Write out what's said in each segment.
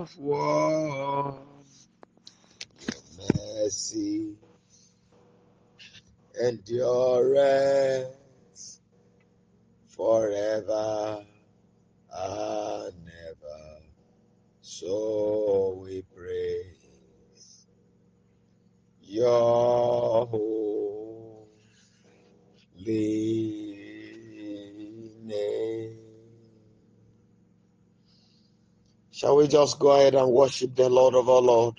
of war. Your mercy endureth forever and ever. So we praise your holy name. Shall we just go ahead and worship the Lord of our Lord?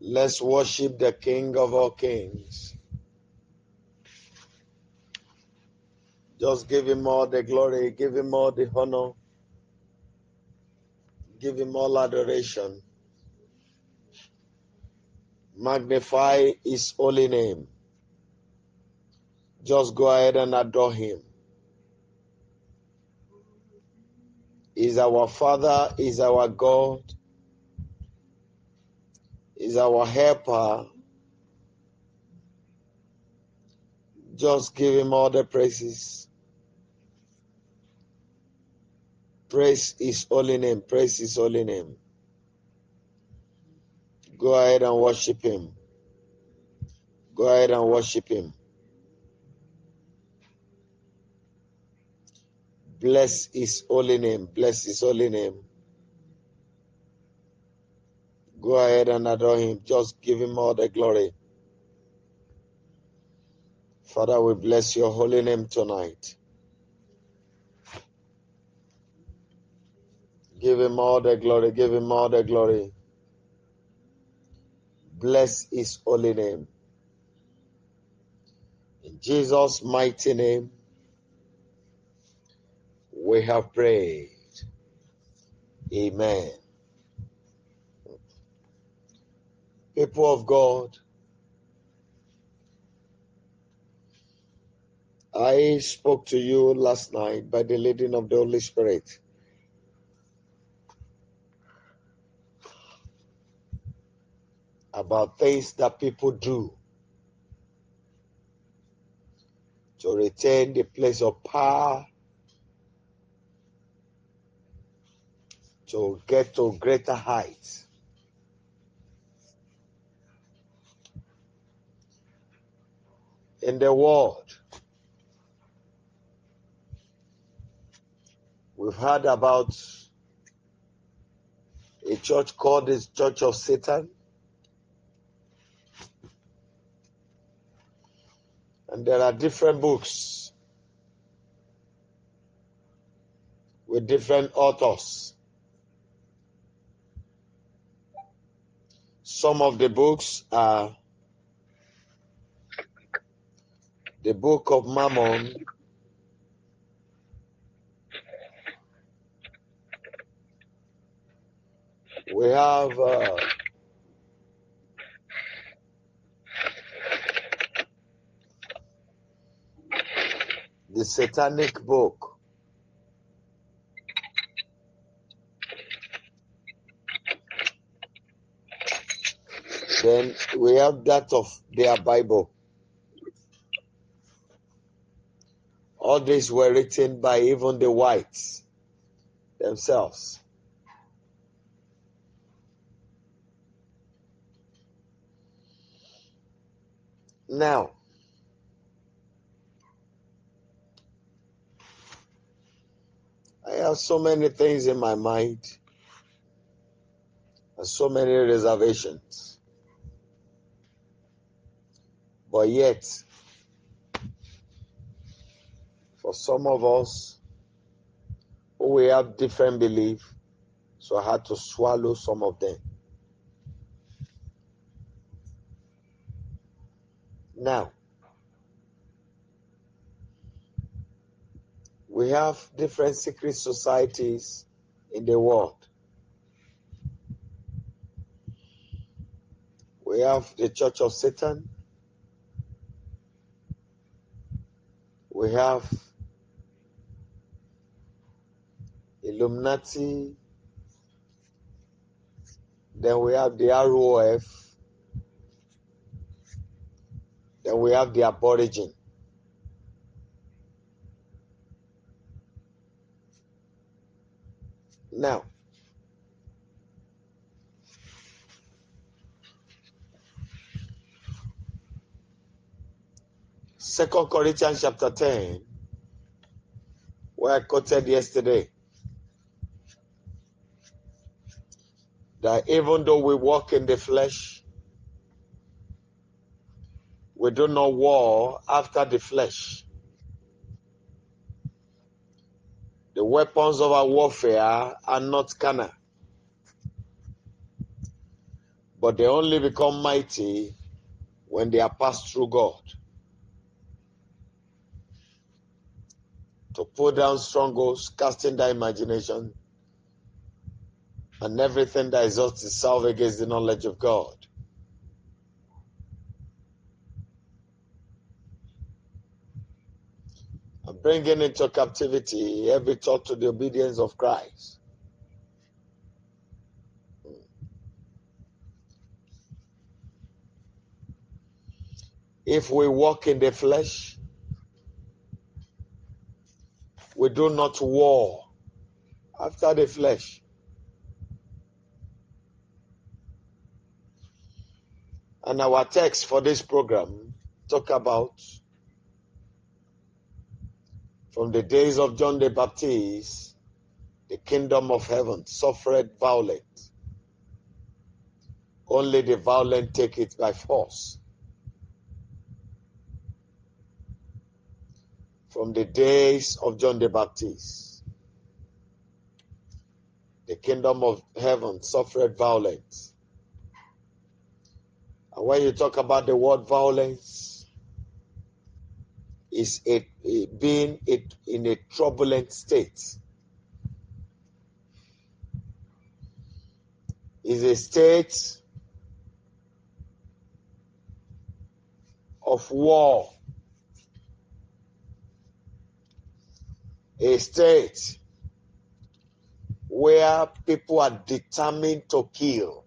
Let's worship the King of all kings. Just give him all the glory, give him all the honor, give him all adoration. Magnify his holy name. Just go ahead and adore him. He's our Father, he's our God, he's our helper. Just give him all the praises. Praise his holy name, praise his holy name. Go ahead and worship him. Go ahead and worship him. Bless his holy name, bless his holy name. Go ahead and adore him. Just give him all the glory. Father, we bless your holy name tonight. Give him all the glory. Give him all the glory. Bless his holy name. In Jesus' mighty name, we have prayed. Amen. People of God, I spoke to you last night by the leading of the Holy Spirit about things that people do to retain the place of power, to get to greater heights. In the world, we've heard about a church called the Church of Satan. And there are different books with different authors. Some of the books are the Book of Mammon, we have the Satanic Book. Then we have that of their Bible. All these were written by even the whites themselves. Now, I have so many things in my mind and so many reservations. But yet, for some of us, we have different belief, so I had to swallow some of them. Now, we have different secret societies in the world. We have the Church of Satan. We have Illuminati. Then we have the ROF. Then we have the Aborigine. Now, Second Corinthians chapter 10, where I quoted yesterday, that even though we walk in the flesh, we do not war after the flesh. The weapons of our warfare are not carnal, but they only become mighty when they are passed through God. To pull down strongholds, casting down imagination, and everything that exalts itself against the knowledge of God. And bringing into captivity every thought to the obedience of Christ. If we walk in the flesh, we do not war after the flesh. And our text for this program talk about from the days of John the Baptist, the kingdom of heaven suffered violence. Only the violent take it by force. From the days of John the Baptist, the kingdom of heaven suffered violence. And when you talk about the word violence, is being in a turbulent state. Is a state of war. A state where people are determined to kill.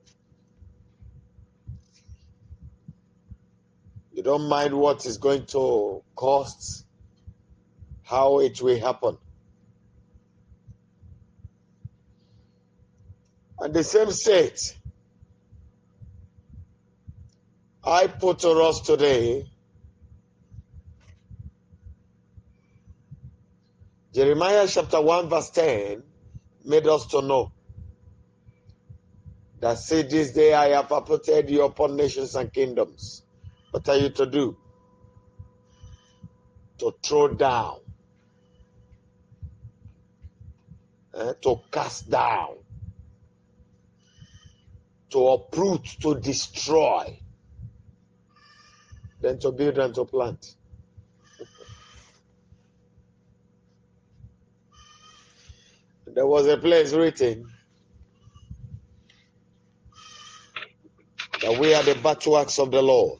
You don't mind what is going to cost, how it will happen. And the same state I put to us today, Jeremiah chapter 1 verse 10 made us to know that, "See, this day I have appointed you upon nations and kingdoms." What are you to do? To throw down, to cast down, to uproot, to destroy, then to build and to plant. There was a place written that we are the battle axe of the Lord.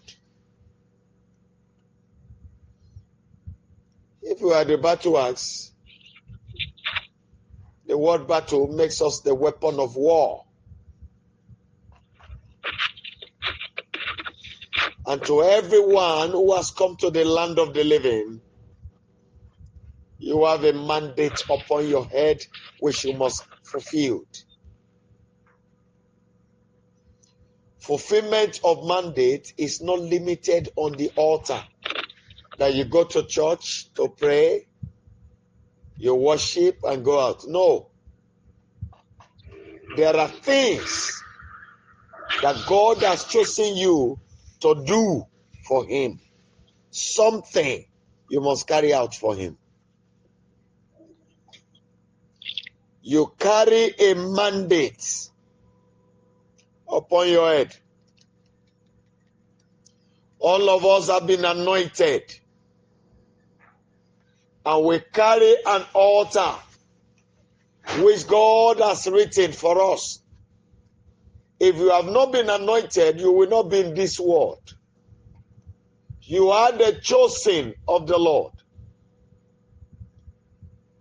If we are the battle axe, the word battle makes us the weapon of war. And to everyone who has come to the land of the living, you have a mandate upon your head which you must fulfill. Fulfillment of mandate is not limited on the altar. That you go to church to pray, you worship and go out. No. There are things that God has chosen you to do for Him. Something you must carry out for Him. You carry a mandate upon your head. All of us have been anointed. And we carry an altar which God has written for us. If you have not been anointed, you will not be in this world. You are the chosen of the Lord.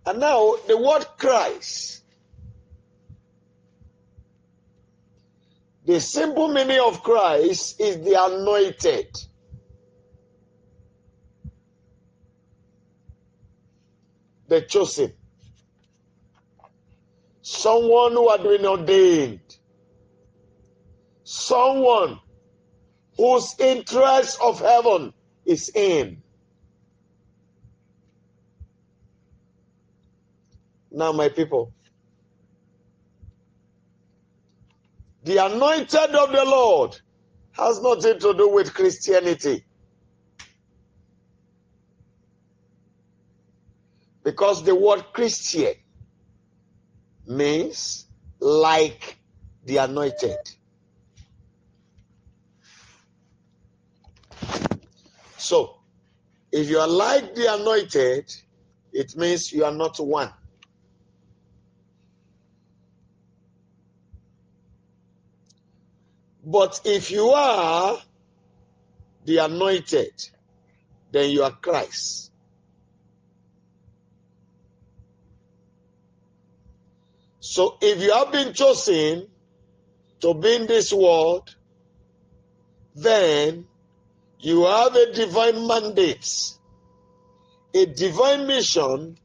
And now the word Christ, the simple meaning of Christ is the anointed. The chosen. someone who had been ordained, someone whose interest of heaven is in. Now, my people, the anointed of the Lord has nothing to do with Christianity. Because the word Christian means like the anointed. So, if you are like the anointed, it means you are not one. But if you are the anointed, then you are Christ. So if you have been chosen to be in this world, then you have a divine mandate, a divine mission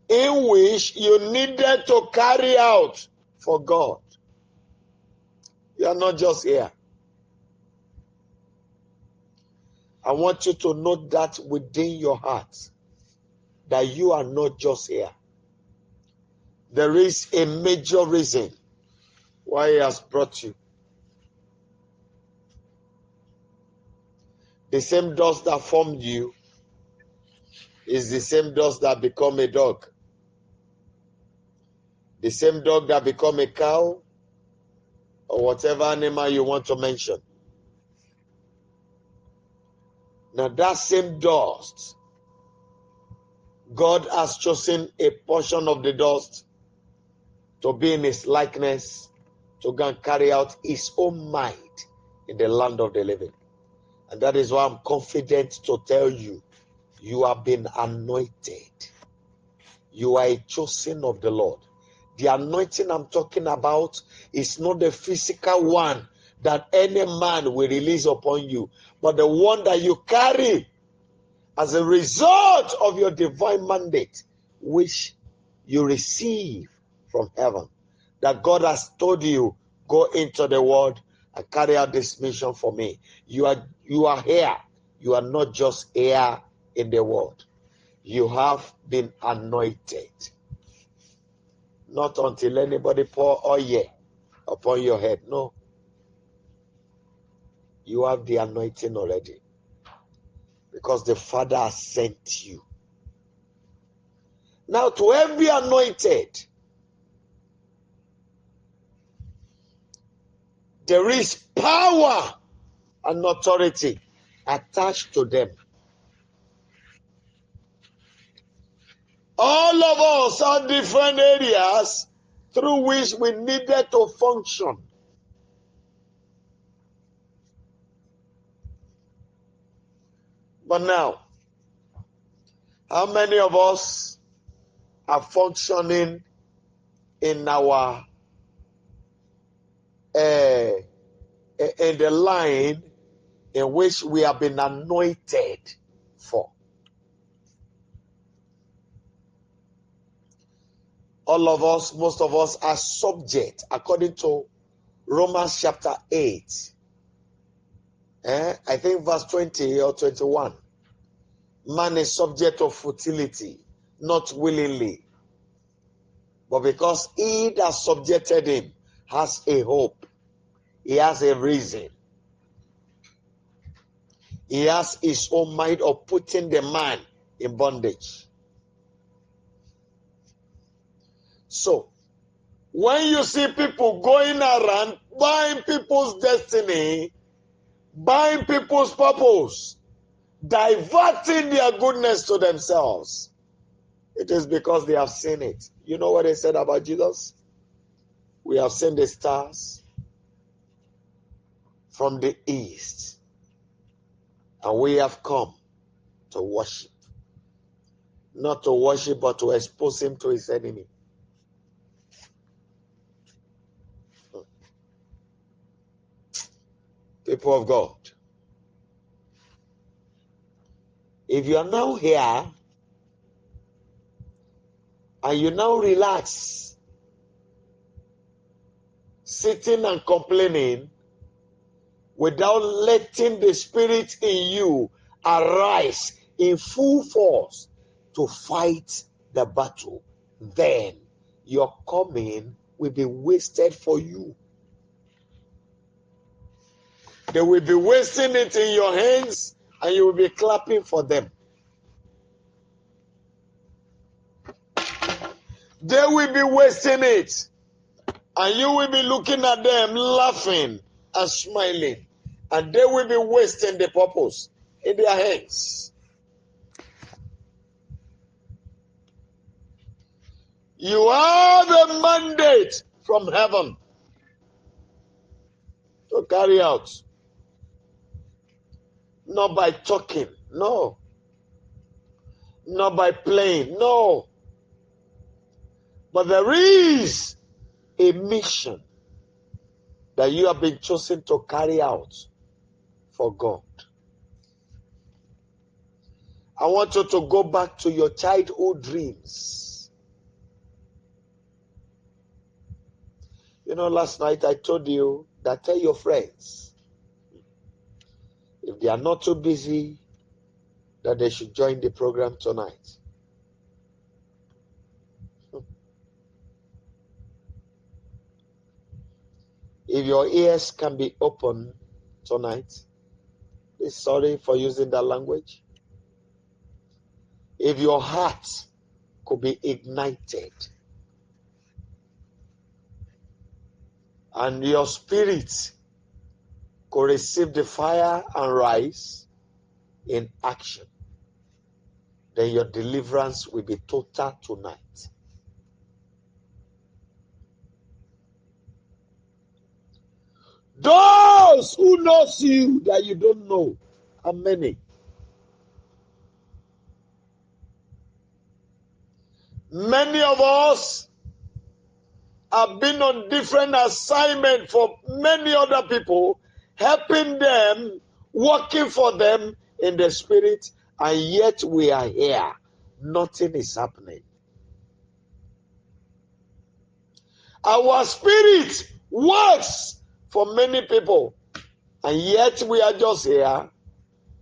in which you needed to carry out for God. You are not just here. I want you to know that within your heart, that you are not just here. There is a major reason why He has brought you. The same dust that formed you is the same dust that become a dog. The same dog that become a cow or whatever animal you want to mention. Now that same dust, God has chosen a portion of the dust to be in His likeness, to go and carry out His own mind in the land of the living. And that is why I'm confident to tell you, you have been anointed. You are a chosen of the Lord. The anointing I'm talking about is not the physical one that any man will release upon you, but the one that you carry as a result of your divine mandate, which you receive from heaven. That God has told you, go into the world and carry out this mission for me. You are here. You are not just here in the world. You have been anointed. Not until anybody pour oil upon your head. No. You have the anointing already. Because the Father has sent you. Now, to every anointed, there is power and authority attached to them. All of us have different areas through which we needed to function. But now, how many of us are functioning in our in the line in which we have been anointed for? All of us, most of us are subject, according to Romans chapter 8. I think verse 20 or 21. Man is subject of futility, not willingly. But because he that subjected him has a hope, he has a reason. He has his own mind of putting the man in bondage. So, when you see people going around buying people's destiny, buying people's purpose, diverting their goodness to themselves, it is because they have seen it. You know what they said about Jesus? We have seen the stars from the east, and we have come to worship. Not to worship, but to expose him to his enemy. People of God, if you are now here and you now relax sitting and complaining without letting the Spirit in you arise in full force to fight the battle, then your coming will be wasted for you. They will be wasting it in your hands and you will be clapping for them. They will be wasting it and you will be looking at them laughing and smiling, and they will be wasting the purpose in their hands. You have a mandate from heaven to carry out. Not by talking, no. Not by playing, no. But there is a mission that you have been chosen to carry out for God. I want you to go back to your childhood dreams. You know, last night I told you that tell your friends, if they are not too busy, that they should join the program tonight. If your ears can be open tonight, please, sorry for using that language. If your heart could be ignited and your spirit could receive the fire and rise in action, then your deliverance will be total tonight. Those who knows you that you don't know are many. Many of us have been on different assignments for many other people, helping them, working for them in the spirit, and yet we are here. Nothing is happening. Our spirit works for many people, and yet we are just here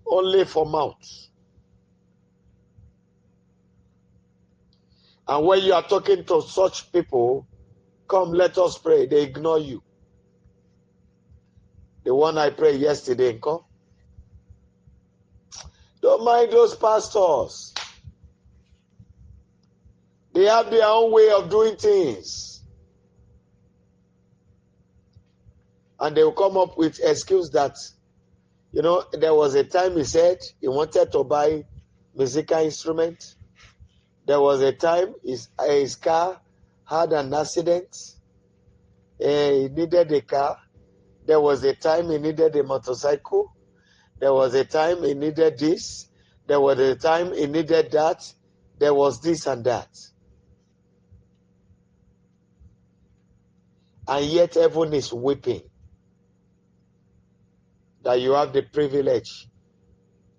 only for mouth. And when you are talking to such people, come, let us pray, they ignore you. The one I prayed yesterday, come. Don't mind those pastors. They have their own way of doing things. And they will come up with excuse that, you know, there was a time he said he wanted to buy musical instrument. There was a time his car had an accident. He needed a car. There was a time he needed a motorcycle. There was a time he needed this. There was a time he needed that. There was this and that. And yet heaven is weeping that you have the privilege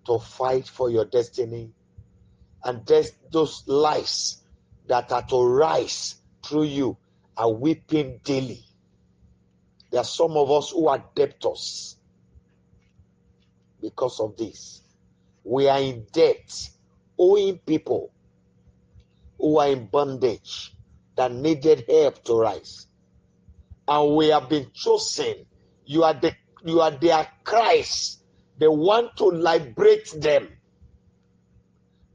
to fight for your destiny. And those lives that are to rise through you are weeping daily. There are some of us who are debtors because of this. We are in debt, owing people who are in bondage that needed help to rise. And we have been chosen. You are their Christ. They want to liberate them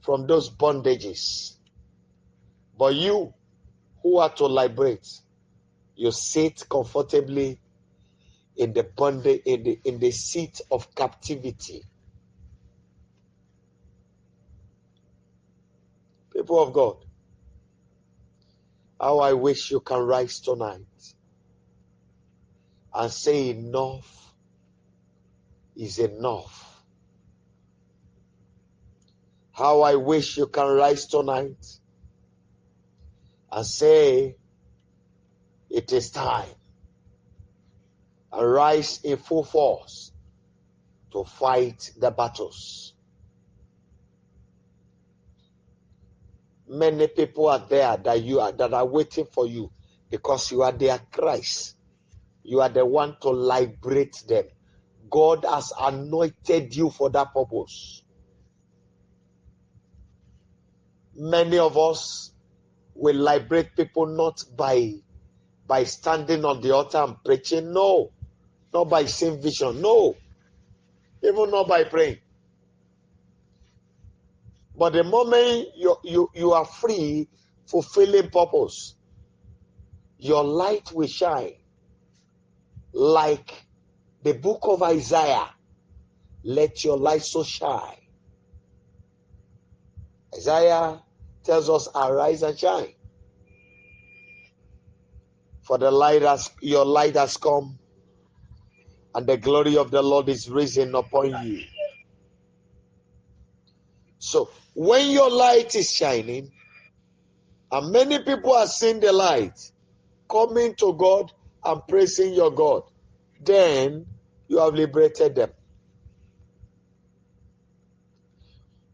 from those bondages. But you who are to liberate, you sit comfortably in the bondage, in the seat of captivity. People of God, how I wish you can rise tonight and say enough is enough. How I wish you can rise tonight and say it is time, and rise in full force to fight the battles. Many people are there that are waiting for you because you are their Christ. You are the one to liberate them. God has anointed you for that purpose. Many of us will liberate people not by standing on the altar and preaching. No. Not by seeing vision. No. Even not by praying. But the moment you are free, fulfilling purpose, your light will shine. Like the book of Isaiah, let your light so shine. Isaiah tells us, arise and shine. For your light has come, and the glory of the Lord is risen upon you. So when your light is shining, and many people are seeing the light, coming to God and praising your God, then you have liberated them.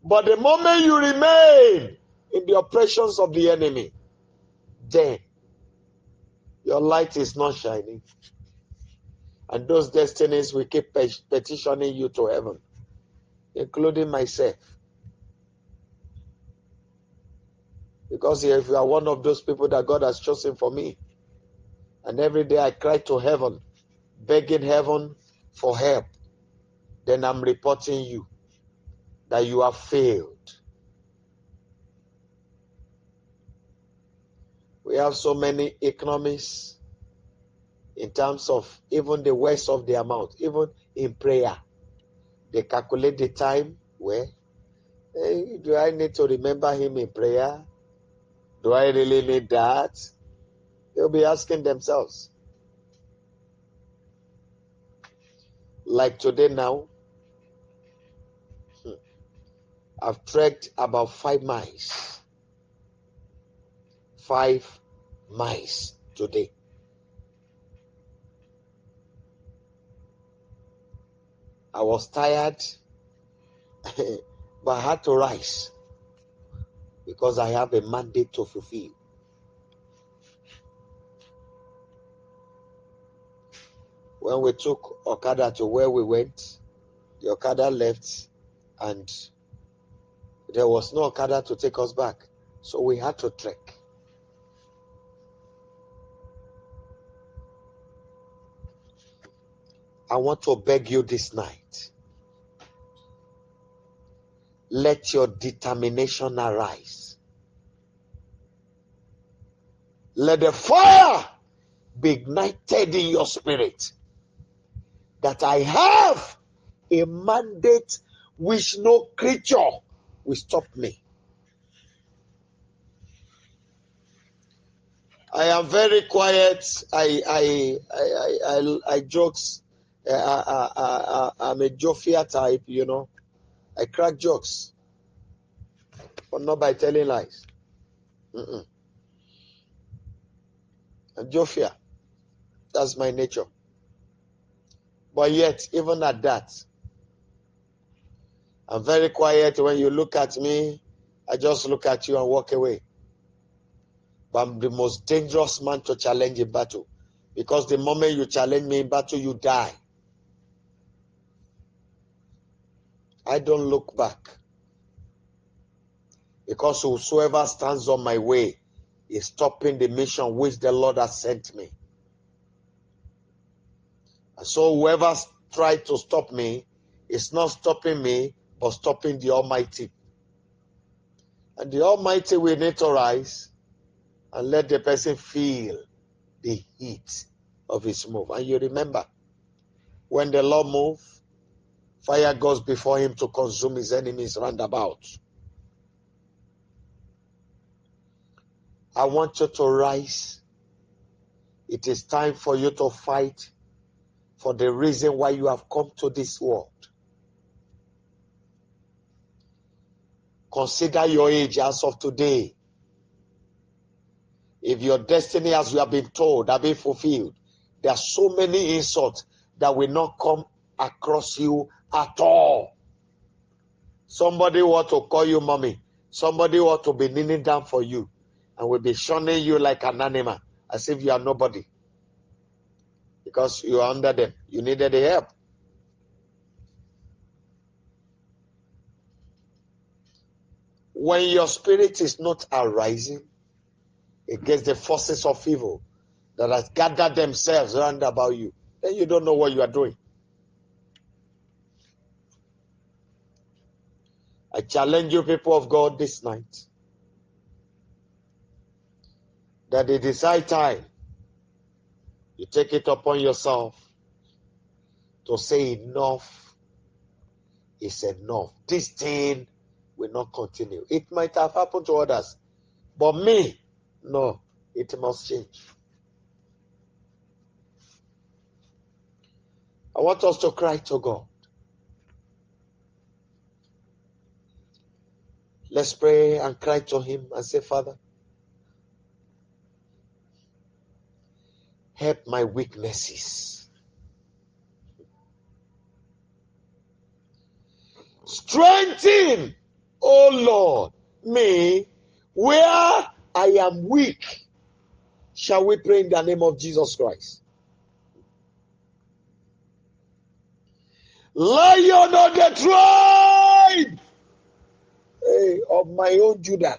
But the moment you remain in the oppressions of the enemy, then your light is not shining. And those destinies will keep petitioning you to heaven, including myself. Because if you are one of those people that God has chosen for me, and every day I cry to heaven, begging heaven for help, then I'm reporting you that you have failed. We have so many economies in terms of even the worst of the amount, even in prayer. They calculate the time where, hey, do I need to remember him in prayer? Do I really need that? They'll be asking themselves. Like today now, I've trekked about 5 miles. 5 miles today. I was tired, but I had to rise because I have a mandate to fulfill. When we took Okada to where we went, the Okada left and there was no Okada to take us back. So we had to trek. I want to beg you this night. Let your determination arise. Let the fire be ignited in your spirit. That I have a mandate which no creature will stop me. I am very quiet. I jokes. I'm a jovial type, you know. I crack jokes, but not by telling lies. I'm jovial. That's my nature. But yet, even at that, I'm very quiet. When you look at me, I just look at you and walk away. But I'm the most dangerous man to challenge in battle. Because the moment you challenge me in battle, you die. I don't look back. Because whosoever stands on my way is stopping the mission which the Lord has sent me. And so whoever tried to stop me is not stopping me, but stopping the Almighty. And the Almighty will need to rise and let the person feel the heat of his move. And you remember, when the Lord moves, fire goes before him to consume his enemies round about. I want you to rise. It is time for you to fight for the reason why you have come to this world. Consider your age as of today. If your destiny, as you have been told, have been fulfilled, there are so many insults that will not come across you at all. Somebody want to call you mommy. Somebody want to be kneeling down for you and will be shunning you like an animal, as if you are nobody. because you are under them. You needed the help. When your spirit is not arising against the forces of evil that has gathered themselves round about you, then you don't know what you are doing. I challenge you, people of God, this night, that it is high time you take it upon yourself to say enough is enough. This thing will not continue. It might have happened to others, but me, no, it must change. I want us to cry to God. Let's pray and cry to Him and say, Father, help my weaknesses. Strengthen, oh Lord, me where I am weak. Shall we pray in the name of Jesus Christ? Lion of the tribe of my own Judah.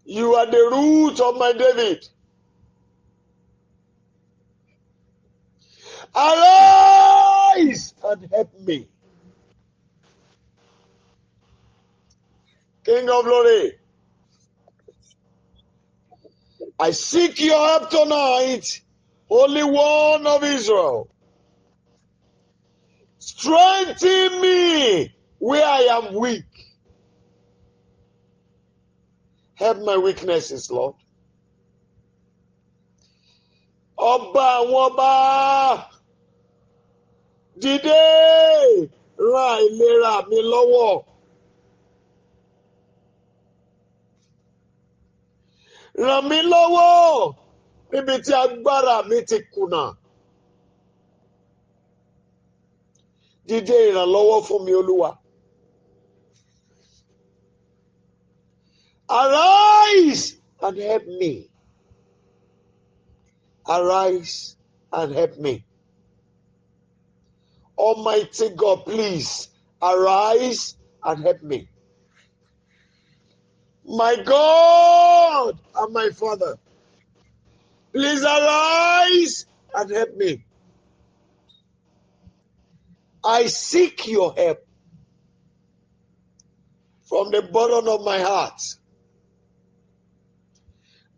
You are the root of my David. Arise and help me. King of glory, I seek your help tonight, Holy One of Israel. Strengthen me where I am weak. Help my weaknesses, Lord. Ọba àwọn ọba, dìde, ràn ìlera mi lọ́wọ́. Ràn mí lọ́wọ́ níbi tí agbára mi ti kùnà. Dìde ìrànlọ́wọ́ fún mi, Olúwa. Arise and help me. Arise and help me. Almighty God, please arise and help me. My God and my Father, please arise and help me. I seek your help from the bottom of my heart.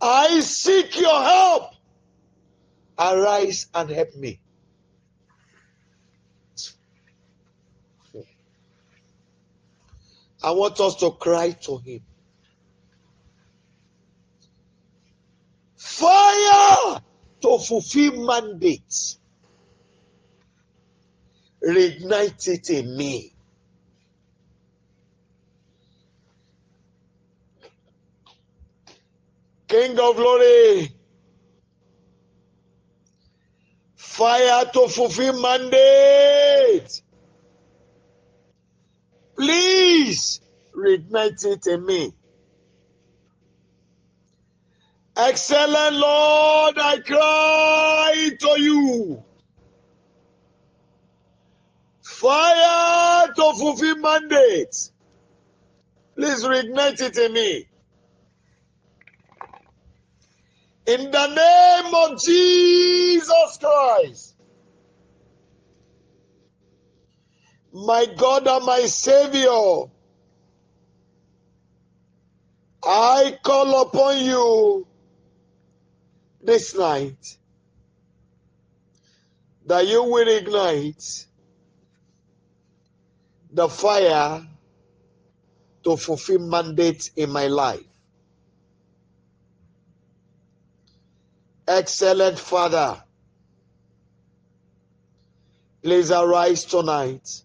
I seek your help. Arise and help me. I want us to cry to Him. Fire to fulfill mandates. Reignite it in me. King of glory, fire to fulfill mandate. Please reignite it in me. Excellent Lord, I cry to you. Fire to fulfill mandate. Please reignite it in me. In the name of Jesus Christ, my God and my Savior, I call upon you this night that you will ignite the fire to fulfill mandate in my life. Excellent Father, please arise tonight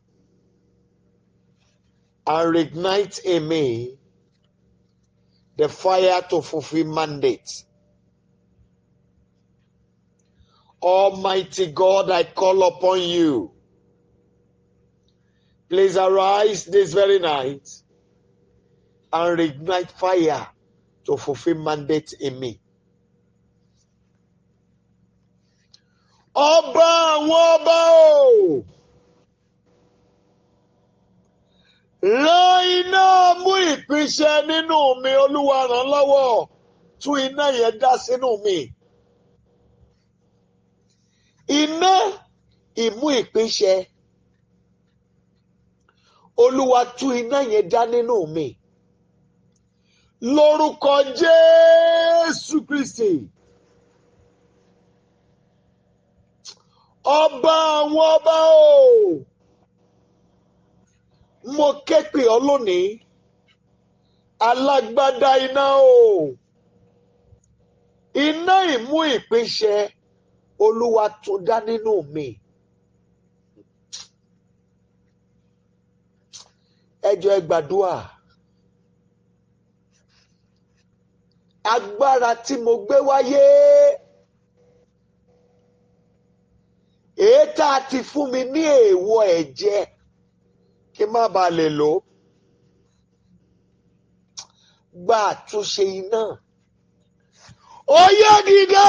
and reignite in me the fire to fulfill mandate. Almighty God, I call upon you. Please arise this very night and reignite fire to fulfill mandate in me. Ọba àwọn ọba o. Rán iná mú ìpínṣẹ nínú mi, Olúwa ràn lọ́wọ́. Tún iná yẹn dá sínú mi. Iná ìmú ìpínṣẹ. Olúwa tún iná yẹn dá nínú mi. Lórúkọ Jésù Kristi. Ọba àwọn ọba o. Mo ké pè ọ́ lónìí. Alágbádá iná o. Iná ìmú ìpínṣẹ. Olúwa tún dá nínú mi. Ẹ jọ̀ọ́ ẹ gbàdúrà. Agbára tí mo gbé wáyé. Èyí tá a ti fún mi ní èèwọ̀ ẹ̀jẹ̀ kí n má bàa lè lò ó. Gba àtúnṣe iná. Ó yá dìde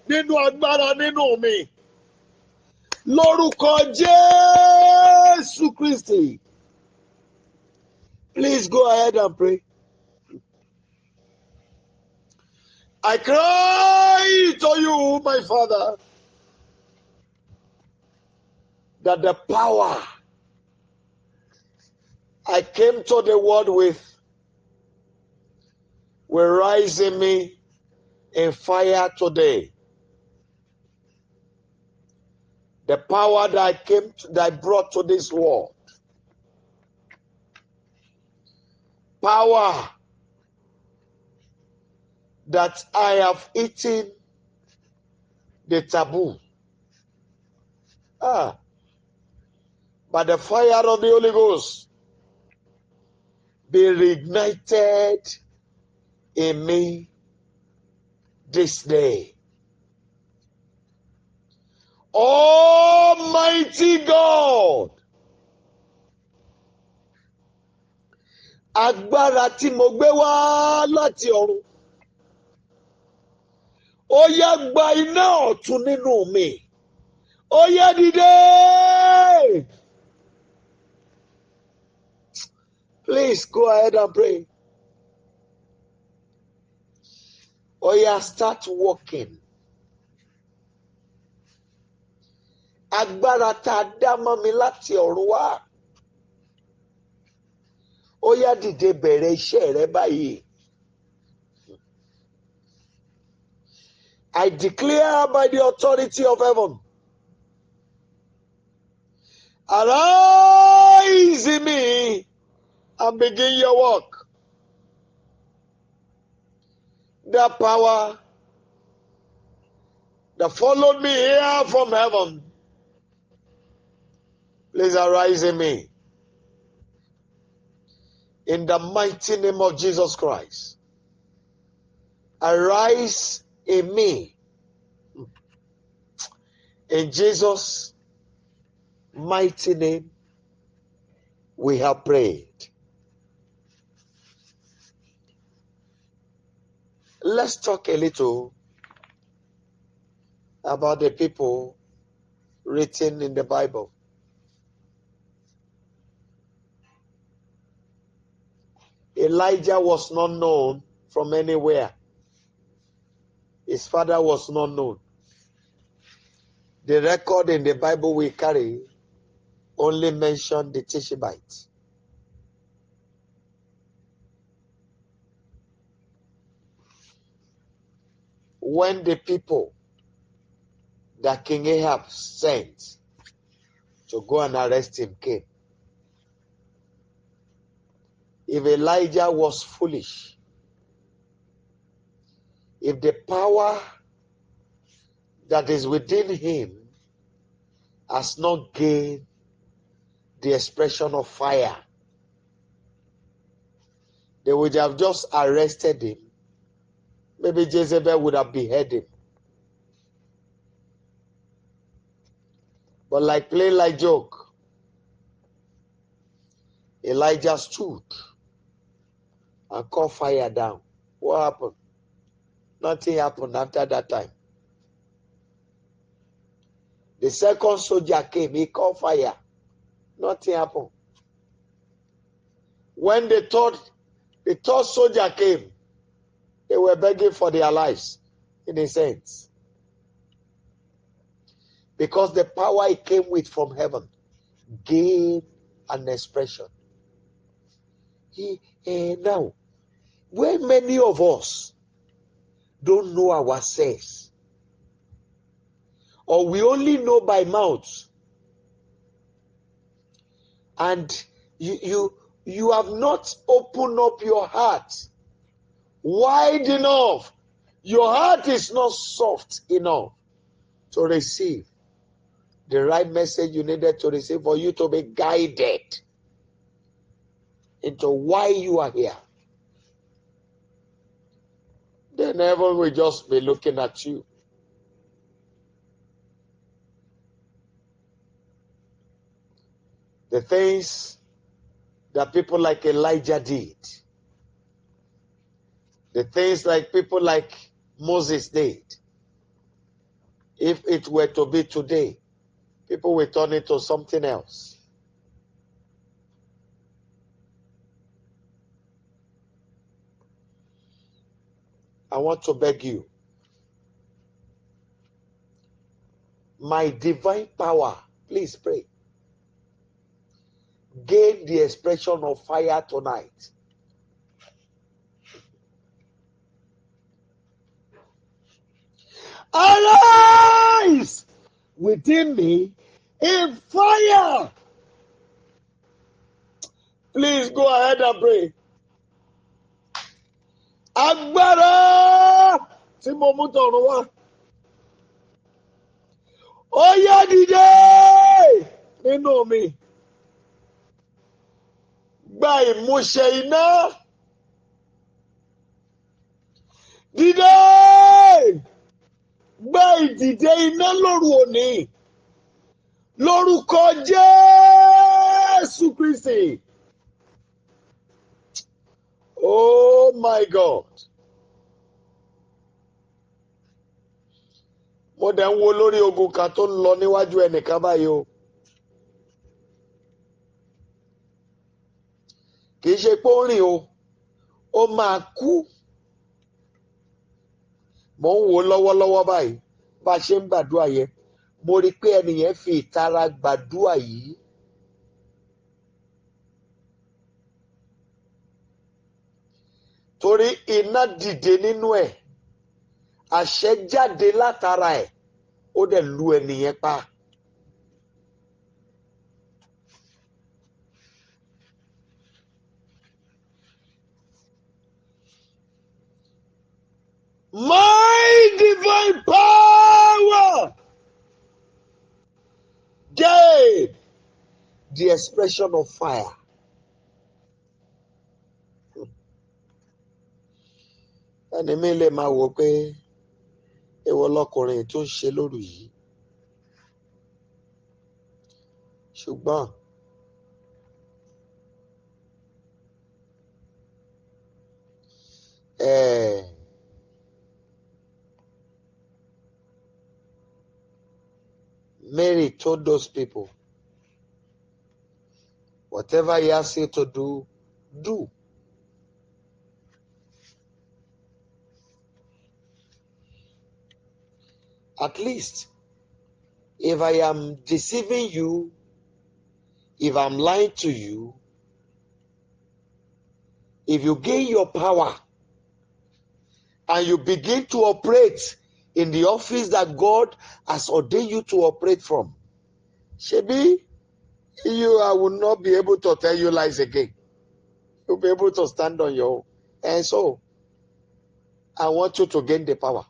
nínú agbára nínú mi. Lórúkọ Jésù Kristi. Please go ahead and pray. I cry to you, my Father, that the power I came to the world with will rise in me in fire today. The power that I brought to this world. Power that I have eaten the taboo. By the fire of the Holy Ghost, be reignited in me this day. Almighty God, agbára tí mo gbé wá láti ọ̀run, ó yá gba iná ọ̀tun nínú mi, ó yá dìde. Please go ahead and pray. Ó yá start walking. Agbára tá a dá mọ́ mi láti ọ̀run wá. Ó yá dìde bẹ̀rẹ̀ iṣẹ́ rẹ báyìí. I declare by the authority of heaven, arise in me and begin your work. That power that followed me here from heaven, please arise in me. In the mighty name of Jesus Christ, arise in me. In Jesus' mighty name, we have prayed. Let's talk a little about the people written in the Bible. Elijah was not known from anywhere. His father was not known. The record in the Bible we carry only mentioned the Tishibites. When the people that King Ahab sent to go and arrest him came, if Elijah was foolish, if the power that is within him has not gained the expression of fire, they would have just arrested him. Maybe Jezebel would have beheaded him. But like play like joke, Elijah stood and called fire down. What happened? Nothing happened after that time. The second soldier came. He called fire. Nothing happened. When the third soldier came, they were begging for their lives, in a sense. Because the power it came with from heaven gave an expression. Now, when many of us don't know ourselves, or we only know by mouth, and you have not opened up your heart wide enough, your heart is not soft enough to receive the right message you needed to receive for you to be guided into why you are here. Then heaven will just be looking at you. The things that people like Elijah did, the things like people like Moses did, if it were to be today, people will turn it to something else. I want to beg you, my divine power, please pray, gain the expression of fire tonight. Arise within me in fire. Please go ahead and pray. Agbára tí mo mú tọ̀run wá. Ó yá dìde nínú mi. Gba ìmúṣẹ iná. Dìde. Gba ìdìde iná lóru òní. Lórúkọ Jésù Kristi. Oh my God. Mo dẹ̀ ń wo lórí ogun kan tó ń lọ níwájú ẹnìkan báyìí o. Kì í ṣe pé ó rìn o, ó máa kú. Mo ń wo lọ́wọ́lọ́wọ́ báyìí bá a ṣe ń gbàdúrà yẹn. Mo rí i pé ẹnìyẹn fi ìtara gbàdúrà yìí. Torí iná dìde nínú ẹ̀, àṣẹ jáde látara ẹ̀, ó dẹ̀ lu ẹnìyẹn pa. My divine power gave the expression of fire. Ẹni mi lè máa wò pé èwo lọkùnrin tó ń ṣe lóru yìí. Ṣùgbọ́n Mary told those people, whatever he asks you to do, do. At least, if I am deceiving you, if I'm lying to you, if you gain your power and you begin to operate in the office that God has ordained you to operate from, Shebi, I will not be able to tell you lies again. You'll be able to stand on your own. And so, I want you to gain the power.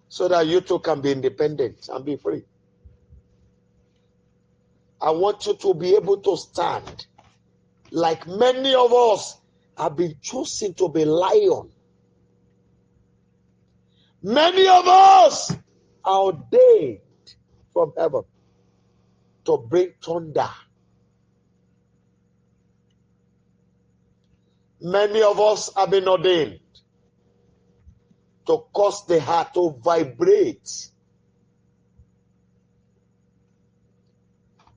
So that you too can be independent and be free. I want you to be able to stand like many of us have been chosen to be lion. Many of us are ordained from heaven to bring thunder. Many of us have been ordained to cause the heart to vibrate.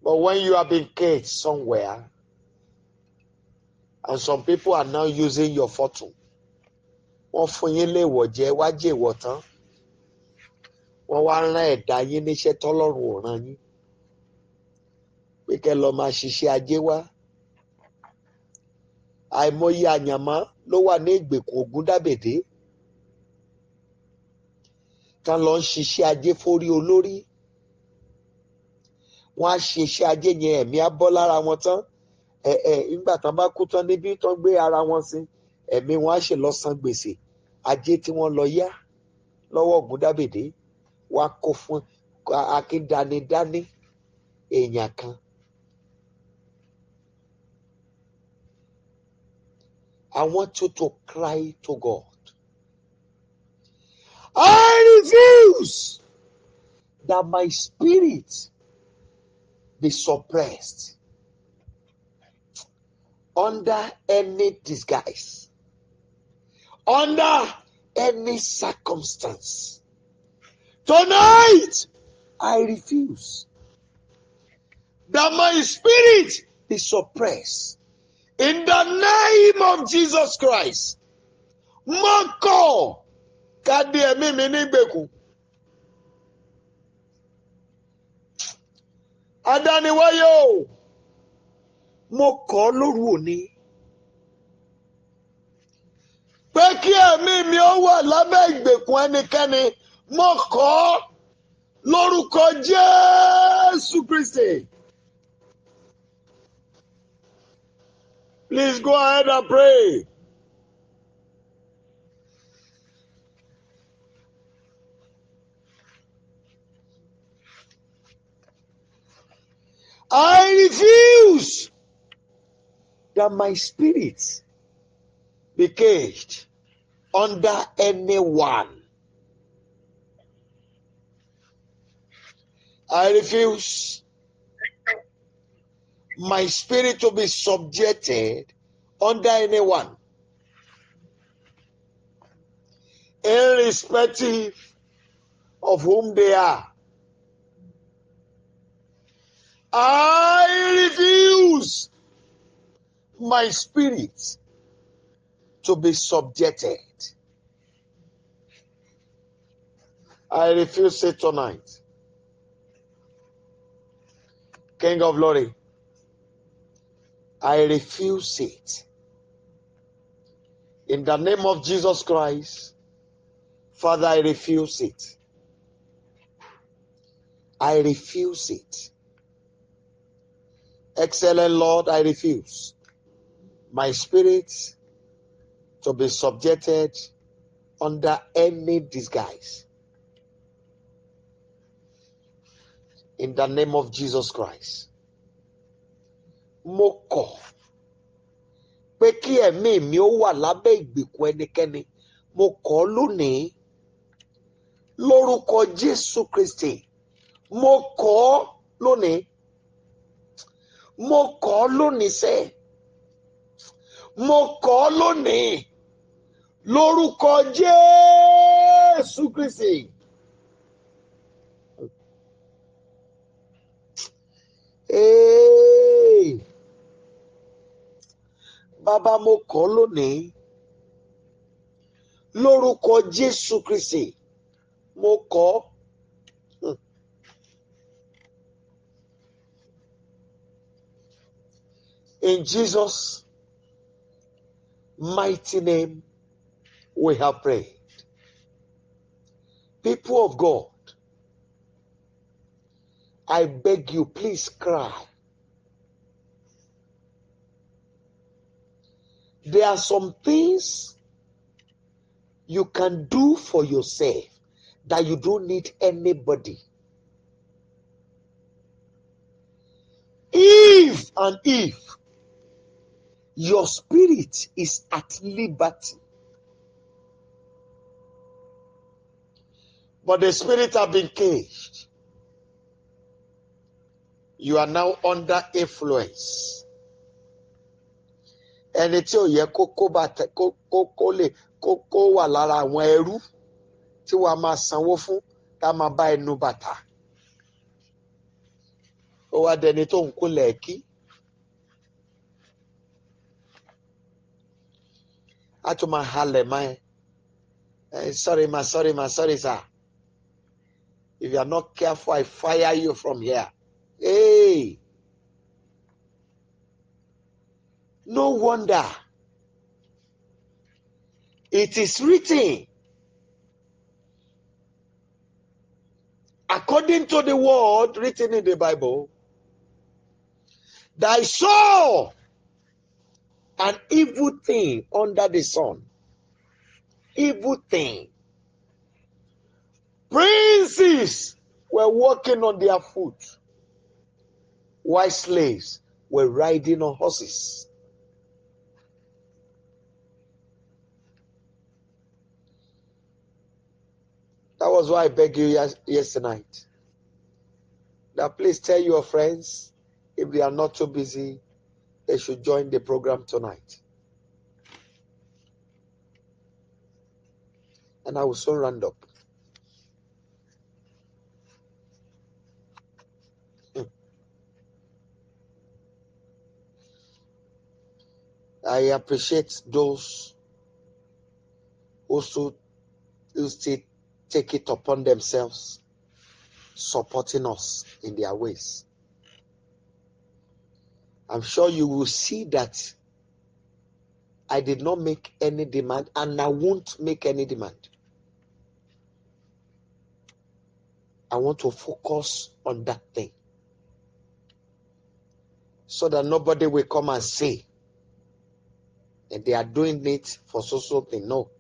But when you have been caged somewhere, and some people are now using your photo, wọ́n fún yín léèwọ̀ jẹ wá jèèwọ̀ tán, wọ́n wá rán ẹ̀dá yín níṣẹ́ tọ́lọ́run ò rán yín pé kẹ́ lọ máa ṣiṣẹ́ ajé wá. Àìmọye àyànmọ́ ló wà ní ìgbèkùn Ògúndábèdé tán lọ ń ṣiṣẹ́ ajé fórí olórí. Wọ́n á ṣe iṣẹ́ ajé yẹn, ẹ̀mí á bọ́ lára wọn tán. Nígbà tán bá kú tán níbí tán gbé ara wọn sí, ẹ̀mí wọn á ṣe lọ san gbèsè ajé tí wọ́n lọ yá lọ́wọ́ Ògúndábèdé. Wọ́n á kó fún akíndánidání èèyàn kan. I want you to cry to God. I refuse that my spirit be suppressed under any disguise, under any circumstance. Tonight, I refuse that my spirit be suppressed. In the name of Jesus Christ. Mọ́kọ̀ kádé ẹ̀mí mi nígbèkùn. Adániwáyé o, mo kọ̀ lóru òní pé kí ẹ̀mí mi ó wà lábẹ́ ìgbèkùn ẹnikẹ́ni. Mo kọ̀ lórúkọ Jésù Kristi. Please go ahead and pray. I refuse that my spirit be caged under anyone. I refuse my spirit to be subjected under anyone, irrespective of whom they are. I refuse my spirit to be subjected. I refuse it tonight. King of glory, I refuse it. In the name of Jesus Christ, Father, I refuse it. I refuse it. Excellent Lord, I refuse my spirit to be subjected under any disguise. In the name of Jesus Christ. Mo kọ̀ pé kí ẹ̀mí mi ó wà lábẹ́ ìgbèkùn ẹnikẹ́ni. Mo kọ̀ lónìí lórúkọ Jésù Kristi. Mo kọ̀ lónìí. Mo kọ̀ lónìí sẹ́. Mo kọ̀ lónìí lórúkọ Jésù Kristi. Bàbá, mo kọ̀ lónìí lórúkọ Jésù Kristi. Mo kọ̀. In Jesus' mighty name, we have prayed. People of God, I beg you, please cry. There are some things you can do for yourself that you don't need anybody. If your spirit is at liberty, but the spirit have been caged, you are now under influence. Ẹni tí ò yẹ kó wà lára àwọn ẹrú tí wàá máa sanwó fún tá a máa bá ẹnu bàtà. Ó wá dẹni tó ń kúnlẹ̀ kí. A tún máa halẹ̀ máa sorry ma, sorry sir. If you are not careful, I fire you from here. Hey! No wonder. It is written, according to the word written in the Bible, that I saw an evil thing under the sun. Evil thing. Princes were walking on their foot, while slaves were riding on horses. That was why I begged you yesterday night. That please tell your friends, if they are not too busy, they should join the program tonight. And I will soon round up. I appreciate those who still take it upon themselves, supporting us in their ways. I'm sure you will see that I did not make any demand, and I won't make any demand. I want to focus on that thing, so that nobody will come and say that they are doing it for so thing. No.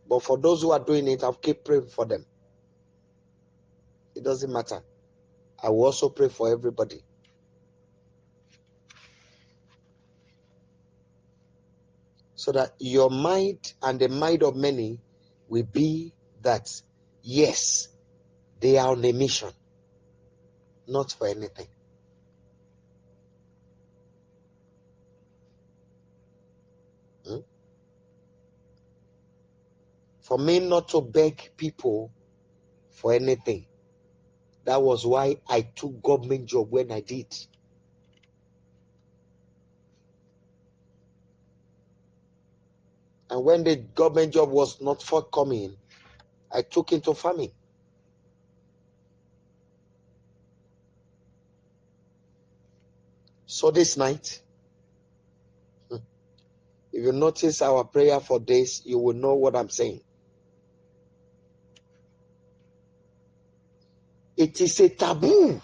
But for those who are doing it, I'll keep praying for them. It doesn't matter. I will also pray for everybody. So that your mind and the mind of many will be that, yes, they are on a mission, not for anything. For me not to beg people for anything. That was why I took government job when I did. And when the government job was not forthcoming, I took into farming. So this night, if you notice our prayer for days, you will know what I'm saying. It is a taboo,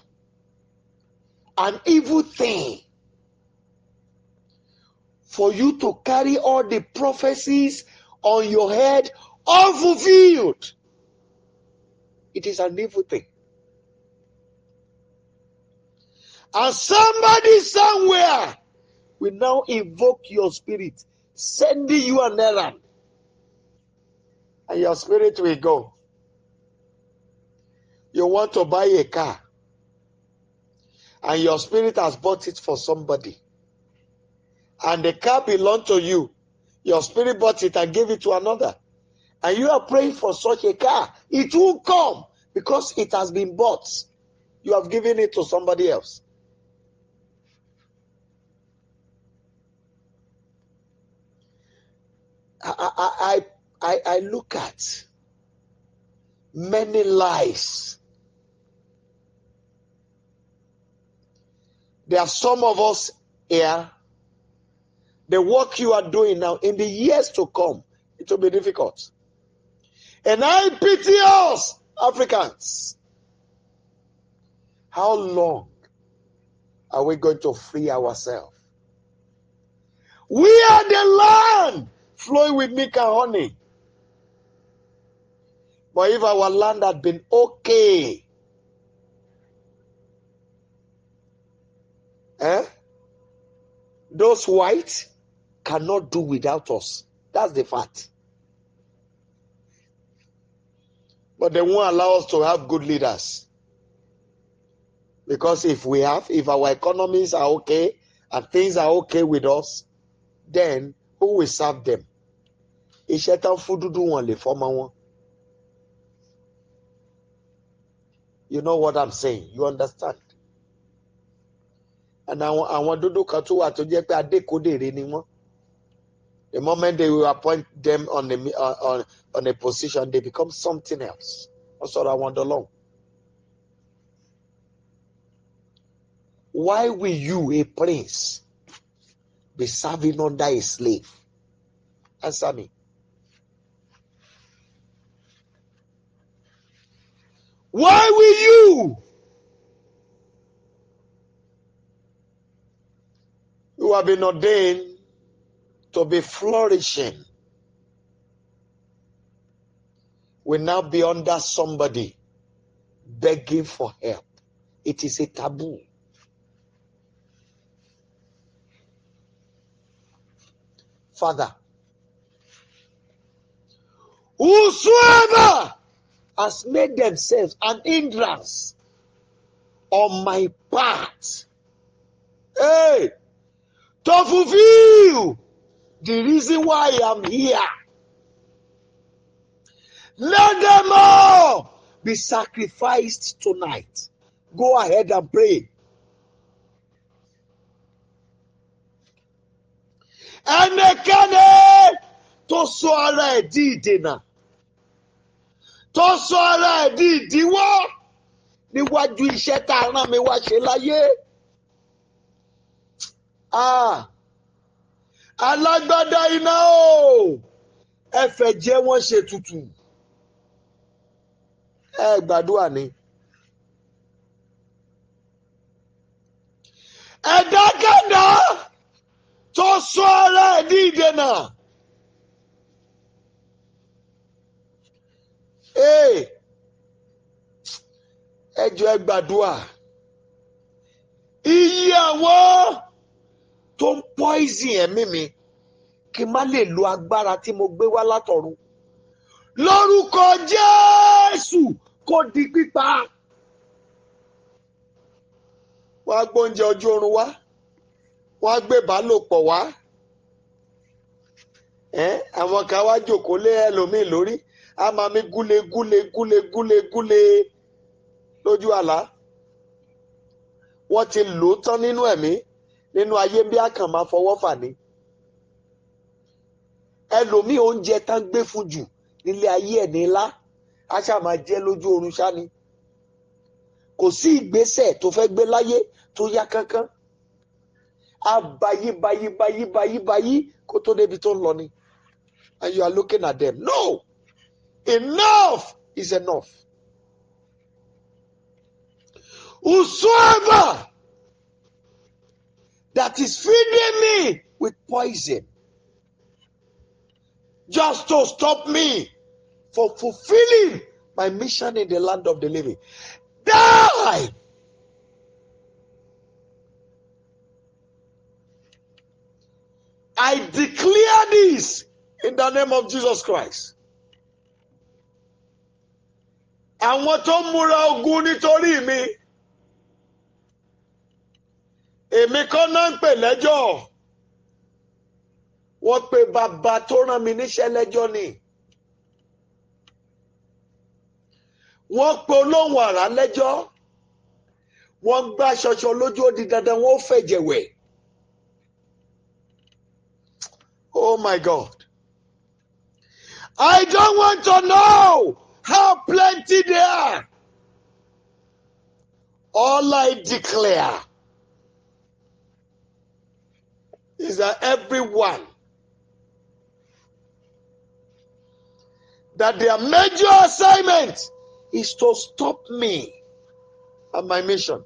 an evil thing, for you to carry all the prophecies on your head unfulfilled. It is an evil thing. And somebody somewhere will now invoke your spirit, sending you an errand. And your spirit will go. You want to buy a car, and your spirit has bought it for somebody. And the car belongs to you. Your spirit bought it and gave it to another. And you are praying for such a car. It will come because it has been bought. You have given it to somebody else. I look at many lies. There are some of us here, the work you are doing now, in the years to come, it will be difficult. And I pity us, Africans. How long are we going to free ourselves? We are the land flowing with milk and honey. But if our land had been okay, those whites cannot do without us. That's the fact. But they won't allow us to have good leaders. Because if our economies are okay and things are okay with us, then who will serve them? Ishetan fududu wọn le fọmọ wọn. You know what I'm saying? You understand? And àwọn dúdú kan tó wà tó jẹ́ pé adékòdèrè ni wọ́n. The moment they will appoint them on a position, they become something else. That's what I want along. Why will you, a prince, be serving under a slave? Answer me. Why will you? You have been ordained to be flourishing. Will now be under somebody begging for help. It is a taboo. Father, whosoever has made themselves an hindrance on my path, hey, to fulfill the reason why I am here, let them all be sacrificed tonight. Go ahead and pray. Ẹnikẹ́ni tó sọ ara ẹ̀ di ìdènà, tó sọ ara ẹ̀ di ìdíwọ́ níwájú iṣẹ́ tá a rán mi wá ṣe láyé. Alágbádá iná o, ẹ fẹ̀jẹ̀ wọn ṣe tutù. Ẹ gbàdúrà ni. Ẹ̀dákẹ́dá tó sọ ara ẹ̀ di ìdènà. Ẹ jọ̀ọ́ ẹ gbàdúrà. Iye àwọn tó ń poison ẹ̀mí mi kí n má lè lo agbára tí mo gbé wá látọ̀run. Lórúkọ Jésù kó di pípa. Wọ́n á gbóúnjẹ ojú oorun wá. Wọ́n á gbé ìbálòpọ̀ wá. Àwọn kan wá jókòó lé ẹlòmíì lórí. A máa mi gúle lójú àlá. Wọ́n ti lò ó tán nínú ẹ̀mí, nínú ayé bí àkàn máa fọwọ́ fà ní. Ẹlòmíì oúnjẹ tán gbé fún jù nílé ayé ẹ̀ ní ńlá, a ṣáà máa jẹ lójú oorun ṣá ni. Kò sí ìgbésẹ̀ tó fẹ́ gbé láyé tó yá kánkán. A bayí kó tó débi tó ń lọ ni. And you are looking at them. No! Enough is enough. Whosoever that is feeding me with poison just to stop me from fulfilling my mission in the land of the living, die! I declare this in the name of Jesus Christ. Àwọn tó múra ogun nítorí mi, èmi kọ́ náà ń pè lẹ́jọ́. Wọ́n pe bàbá tó rán mi níṣẹ́ lẹ́jọ́ ni. Wọ́n pe olóhùn àrá lẹ́jọ́. Wọ́n gbá ṣọṣọ lójú ó di dandan wọ́n fẹ̀jẹ̀ wẹ̀. Oh my God. I don't want to know how plenty they are. All I declare is that everyone that their major assignment is to stop me and my mission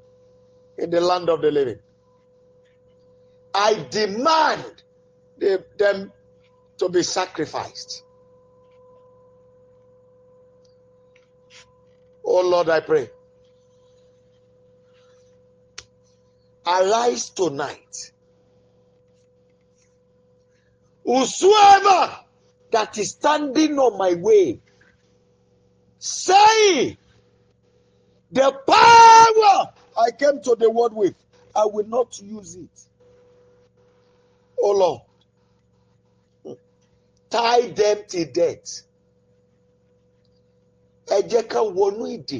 in the land of the living. I demand them to be sacrificed. Oh Lord, I pray. Arise tonight. Whosoever that is standing on my way, say, the power I came to the world with, I will not use it. Oh Lord, tie them to death. Ẹ jẹ́ ká wọnú ìdè,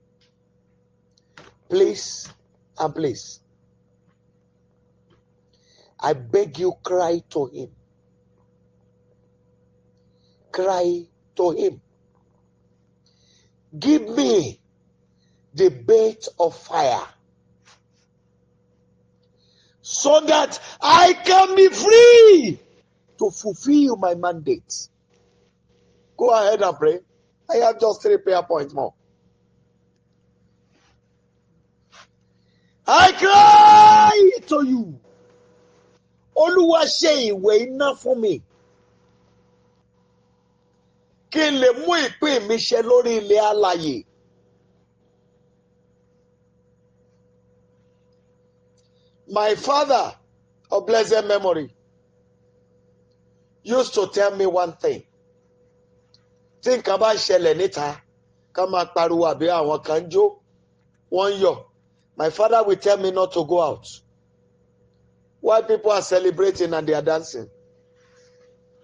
Please and please, I beg you, cry to him. Cry to him. Give me the bait of fire so that I can be free to fulfill my mandate. Go ahead and pray. I have just 3 prayer points more. I cry to you. Oluwa ṣe ìwé iná fún mi. Kí n lè mú ìpín mi ṣẹ lórí ilẹ̀ alààyè. My father of blessed memory used to tell me one thing. Tí nǹkan bá ṣẹlẹ̀ níta, ká máa pariwo àbí àwọn kan jó, wọ́n yọ̀. My father will tell me not to go out. While people are celebrating and they are dancing,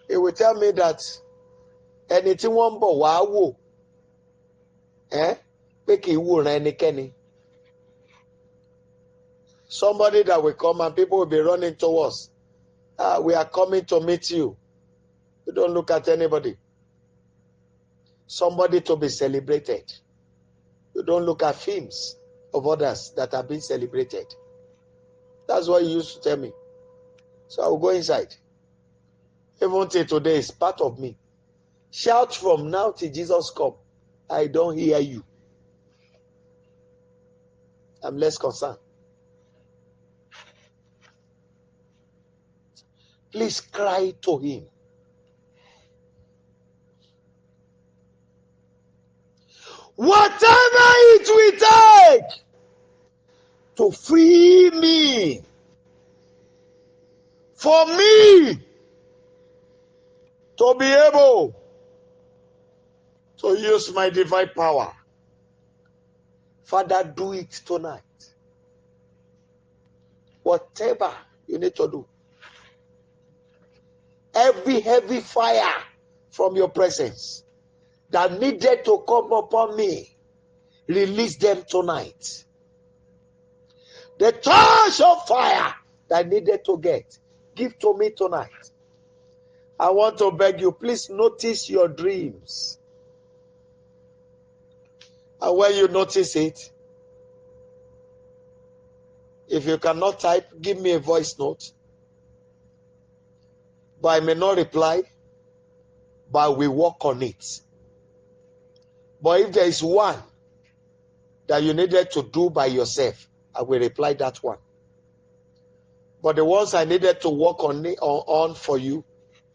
he will tell me that ẹni tí wọ́n ń bọ̀ wá wò, pé kì í wòran ẹnikẹ́ni. Somebody that will come and people will be running towards. We are coming to meet you. You don't look at anybody. Somebody to be celebrated. You don't look at films of others that are being celebrated. That's what he used to tell me. So I will go inside. Even till today, it's part of me. Shout from now till Jesus come. I don't hear you. I'm less concerned. Please cry to him. Whatever it will take to free me, for me to be able to use my divine power. Father, do it tonight. Whatever you need to do. Every heavy fire from your presence that needed to come upon me, release them tonight. The touch of fire that I needed to get, give to me tonight. I want to beg you, please notice your dreams. And when you notice it, if you cannot type, give me a voice note. But I may not reply, but we work on it. But if there is one that you needed to do by yourself, I will reply that one. But the ones I needed to work on for you,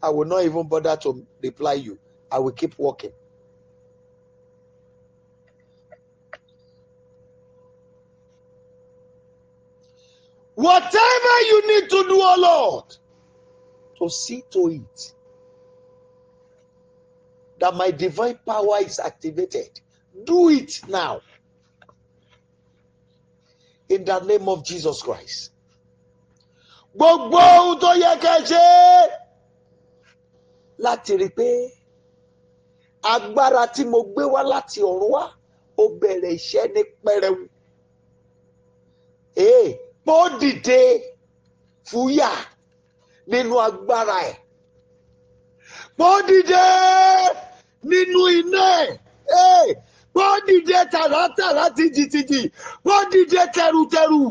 I will not even bother to reply you. I will keep working. Whatever you need to do, oh Lord, to see to it that my divine power is activated. Do it now. In the name of Jesus Christ. Gbogbo ohun tó yẹ kẹ́ ṣe láti rí pé agbára tí mo gbé wá láti ọ̀run wá ó bẹ̀rẹ̀ iṣẹ́ ní pẹrẹwu. Bó dìde fúyà nínú agbára ẹ̀. Bó dìde nínú iná ẹ̀. Bó dìde tàràtàrà tìjìtìjì. Bó dìde tẹrùtẹrù.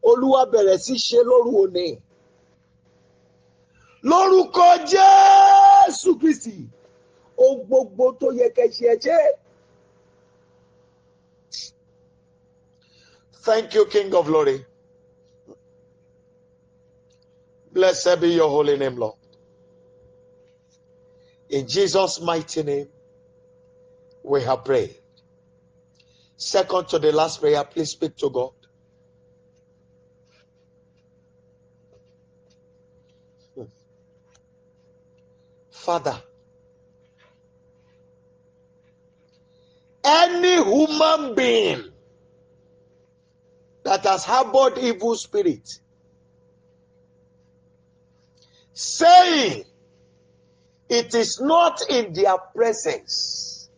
Olúwa bẹ̀rẹ̀ sí ṣe lóru òní. Lórúkọ Jésù Kristi. Ohun gbogbo tó yẹ kẹ́ ṣe ṣe. Thank you, King of Glory. Blessed be your holy name, Lord. In Jesus' mighty name, we have prayed. Second to the last prayer, please speak to God. Father, any human being that has harbored evil spirit, saying it is not in their presence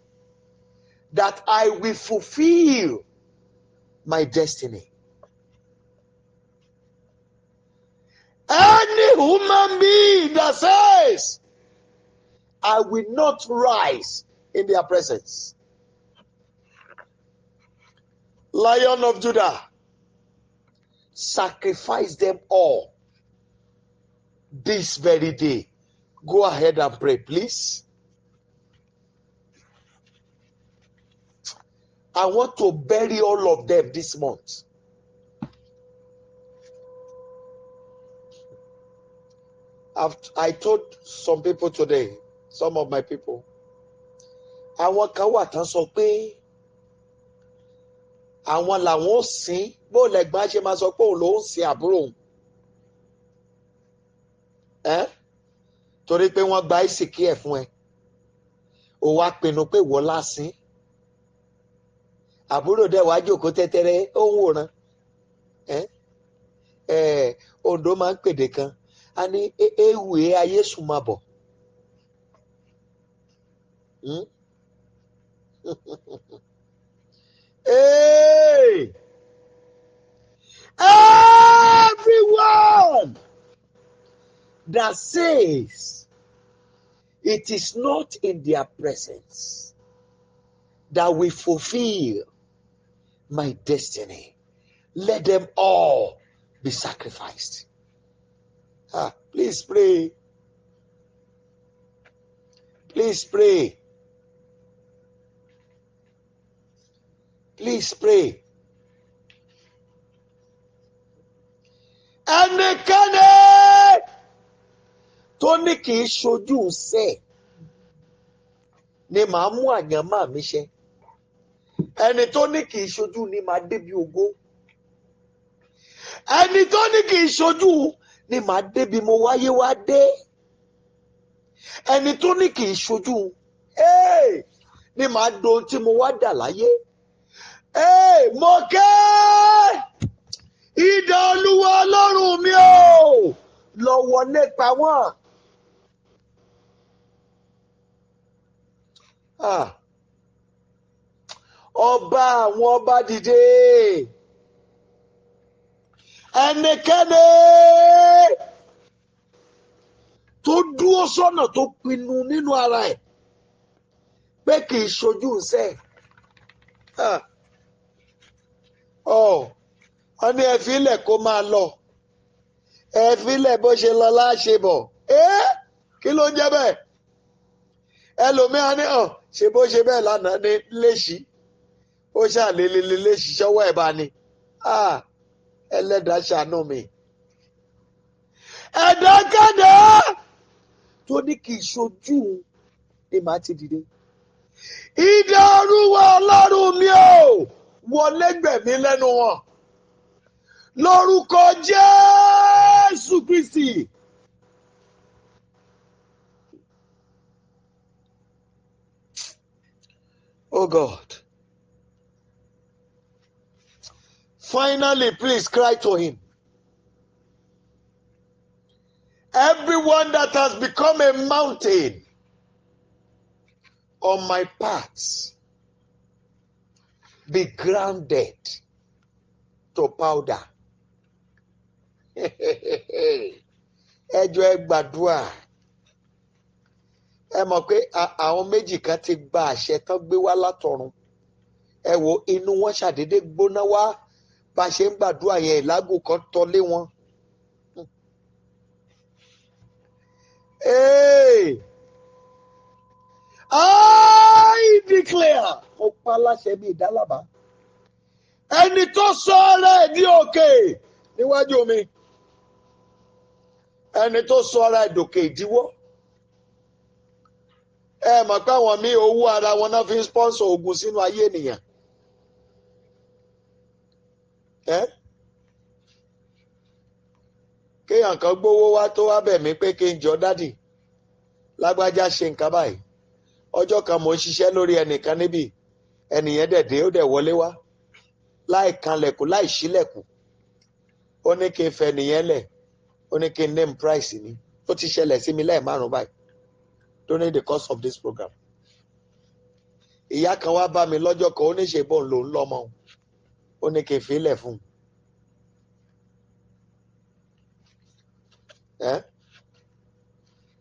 that I will fulfill my destiny. Any human being that says, I will not rise in their presence. Lion of Judah, sacrifice them all this very day. Go ahead and pray, please. I want to bury all of them this month. I told some people today, some of my people, àwọn kan wà tán sọ pé àwọn làwọn ò sìn, bó lẹ́gbọ́n ṣe máa sọ pé òun ló ń sin àbúrò òun. Torí pé wọ́n gba ìsìnkí ẹ̀ fún ẹ, ó wá pinnu pé wọ́n lásìn. Àbúrò dẹ̀ wá jókòó tẹ́tẹ́rẹ́ ó ń wòran. Ondo máa ń pèdè kan, a ní ewu ayé sùnmọ́ bọ̀. Hey! Everyone that says it is not in their presence that we fulfill my destiny, let them all be sacrificed. Please pray. Please pray. Please pray. Ẹnikẹ́ni tó ní kì í ṣojú ṣe ni màá mú àyànmọ́ mi ṣe. Ẹni tó ní kì í ṣojú ni màá débi ògo. Ẹni tó ní kì í ṣojú ni màá débi mo wáyé wá dé. Ẹni tó ní kì í ṣojú ni màá dohun tí mo wá dà láyé. Mo kẹ́ idà Olúwa Ọlọ́run mi o, lọ wọlé pa wọ́n. Ọba àwọn ọba dìde. Ẹnikẹ́ni tó dúró sọ́nà tó pinnu nínú ara ẹ̀ pé kì í ṣojú ńṣẹ́. Wọ́n ní ẹ fílẹ̀ kó máa lọ. Ẹ fílẹ̀ bó ṣe lọ láṣẹ bọ̀. Kí ló ń jẹ́ bẹ́ẹ̀? Ẹlòmíràn ní ṣe bó ṣe bẹ́ẹ̀ lánàá ní léṣì. Ó ṣàlélele léṣì ṣọwọ́ ẹ̀ bá ní. Ẹlẹ́dàá ṣàánú mi. Ẹ̀dákẹ́dá tó ní kì í ṣojú ni màá ti dìde. Idà Olúwa Ọlọ́run mi o, wọlé gbẹ̀mí lẹ́nu wọn. Lórúkọ Jésù Kristi. Oh God. Finally, please cry to him. Everyone that has become a mountain on my path, be grounded to powder. Ẹjọ́ ẹ gbàdúrà. Ẹ mọ̀ pé àwọn méjì kan ti gba àṣẹ tán gbé wá látọ̀run. Ẹ wo inú wọn ṣàdédé gbóná wá bá ṣe ń gbàdúrà yẹn, ìlágùn kan tọ́lé wọn. I declare, ó pa láṣẹ bí ìdálábà. Ẹni tó sọ rẹ̀ di òkè níwájú mi. Ẹni tó sọ ara ìdòkè ìdíwọ́. Ẹ mọ̀ pé àwọn míì owó ara wọn náà fi ń sponsor ogun sínú ayé ènìyàn. Kéèyàn kan gbówó wá tó wá bẹ̀ mí pé kí n jọ dádì lágbájá ṣe nǹkan báyìí. Ọjọ́ kan mò ń ṣiṣẹ́ lórí ẹnìkan níbí, ẹnìyẹn dẹ̀ dé, ó dẹ̀ wọlé wá láì kanlẹ̀kùn láì ṣílẹ̀kùn. Ó ní kí n fẹ́ nìyẹn lẹ̀, ó ní kí n name price ni. Ó ti ṣẹlẹ̀ sí mi lẹ́ẹ̀márùn-ún báyìí during the course of this program. Ìyá kan wá bá mi lọ́jọ́ kan, ó ní ṣe bóun lòún lọ́mọ. ó ní kí n filẹ̀ fún un.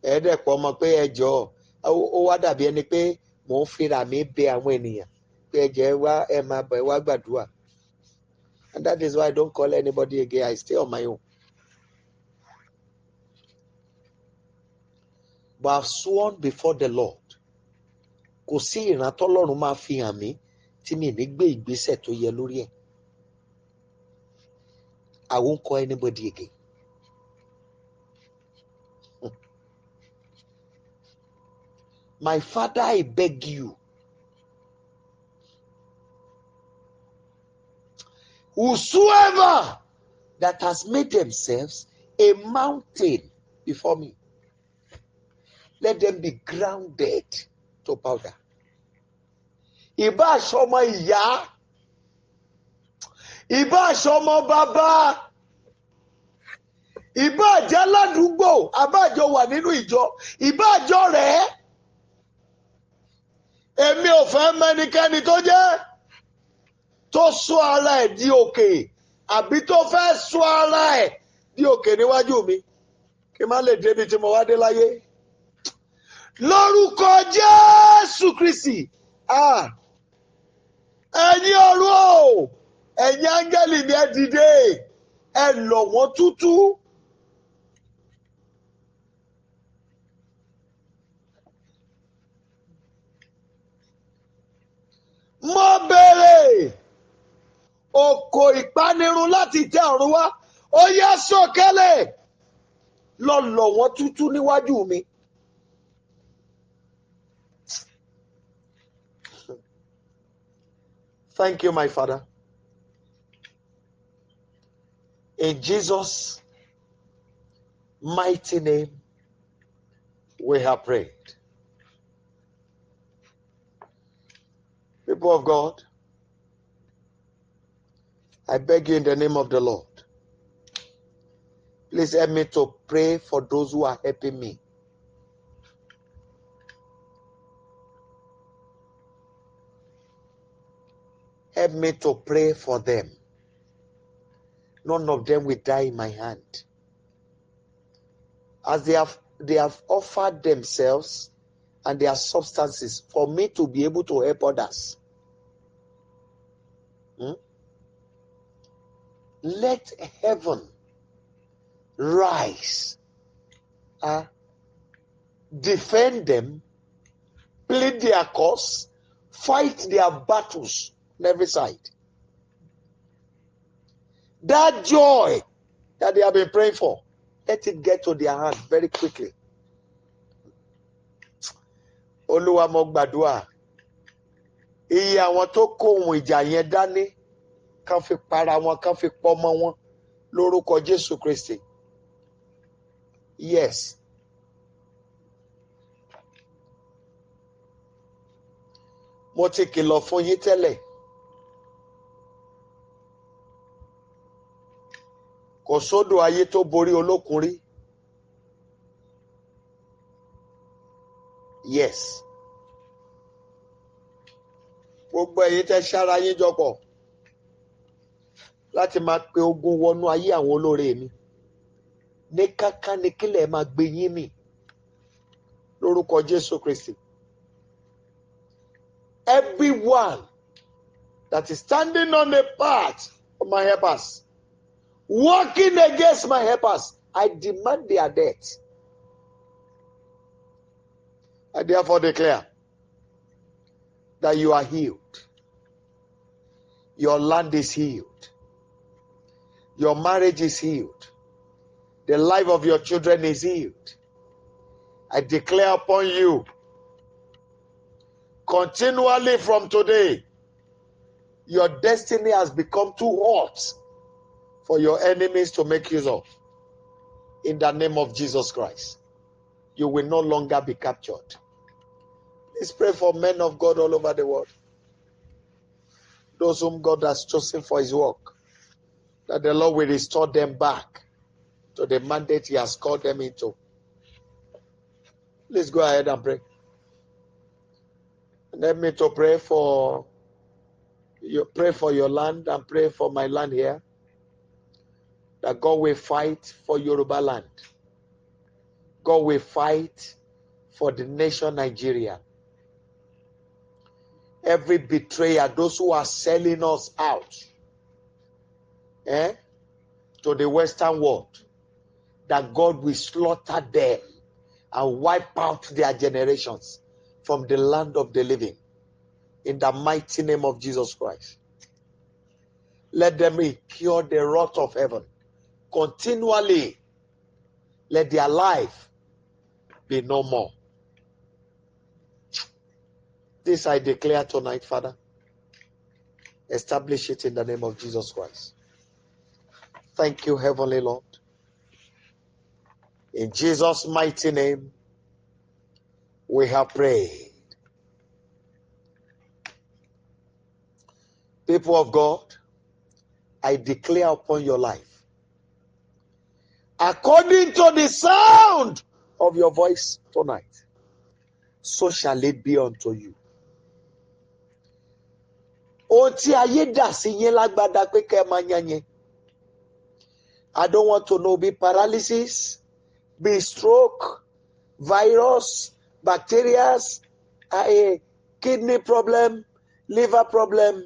Ẹ̀ẹ́dẹ̀pọ̀ ọmọ pé ẹjọ́ ó wá dàbí ẹni pé mò ń fira mi bẹ àwọn ènìyàn pé ẹjẹ́ wá ẹ máa bọ̀ ẹ wá gbàdúrà. And that is why I don't call anybody again. I stay on my own. But I've sworn before the Lord. Kò sí ìran tọ́lọ́run máa fi hàn mí tí mi ní gbé ìgbésẹ̀ tó yẹ lórí ẹ̀. I won't call anybody again. My Father, I beg you. Whosoever that has made themselves a mountain before me, let them be grounded to powder. Ìbá aṣọmọ ìyá, ìbá aṣọmọ bàbá, ìbá àjẹ́ aládùúgbò, àbájọ wà nínú ìjọ, ìbá àjọ rẹ̀. Èmi ò fẹ́ mẹ́nikẹ́ni tó jẹ́ tó sọ ara ẹ̀ di òkè àbí tó fẹ́ sọ ara ẹ̀ di òkè níwájú mi kí n má lè débi tí mo wá dé láyé. Lórúkọ Jésù Kristi, ẹ̀yin ọ̀run o, ẹ̀yin áńgẹ́lì mi ẹ dìde, ẹ lọ̀ wọ́n tútú. Mo béèrè òkò ìpanirun láti tẹ ọ̀run wá, ó yá sọ̀kalẹ̀, lọ lọ̀ wọ́n tútú níwájú mi. Thank you, my Father. In Jesus' mighty name, we have prayed. People of God, I beg you in the name of the Lord, please help me to pray for those who are helping me. Help me to pray for them. None of them will die in my hand. As they have offered themselves and their substances for me to be able to help others. Let heaven rise, defend them, plead their cause, fight their battles on every side. That joy that they have been praying for, let it get to their hand very quickly. Olúwa mo gbàdúrà, iye àwọn tó kó ohun ìjà yẹn dání, kán fi para wọn, kán fi pọmọ wọn, lórúkọ Jésù Kristi. Yes. Mo ti kìlọ̀ fún yín tẹ́lẹ̀. Kò sódò ayé tó borí olókun rí. Yes. Gbogbo ẹ̀yin tẹ́ ṣára yín jọpọ̀ láti máa pe ogun wọnú ayé àwọn olóore mi. Ní kánkán ni kílẹ̀ máa gbé yín mì lórúkọ Jésù Kristi. Everyone that is standing on the path of my helpers, working against my helpers, I demand their death. I therefore declare that you are healed. Your land is healed. Your marriage is healed. The life of your children is healed. I declare upon you, continually from today, your destiny has become too hot for your enemies to make use of. In the name of Jesus Christ, you will no longer be captured. Please pray for men of God all over the world, those whom God has chosen for his work, that the Lord will restore them back to the mandate he has called them into. Please go ahead and pray. And help me to pray for You pray for your land and pray for my land here. That God will fight for Yoruba land. God will fight for the nation Nigeria. Every betrayer, those who are selling us out to the Western world, that God will slaughter them and wipe out their generations from the land of the living. In the mighty name of Jesus Christ. Let them incur the wrath of heaven. Continually, let their life be no more. This I declare tonight, Father. Establish it in the name of Jesus Christ. Thank you, Heavenly Lord. In Jesus' mighty name, we have prayed. People of God, I declare upon your life, according to the sound of your voice tonight, so shall it be unto you. I don't want to know be paralysis, be stroke, virus, bacteria, kidney problem, liver problem,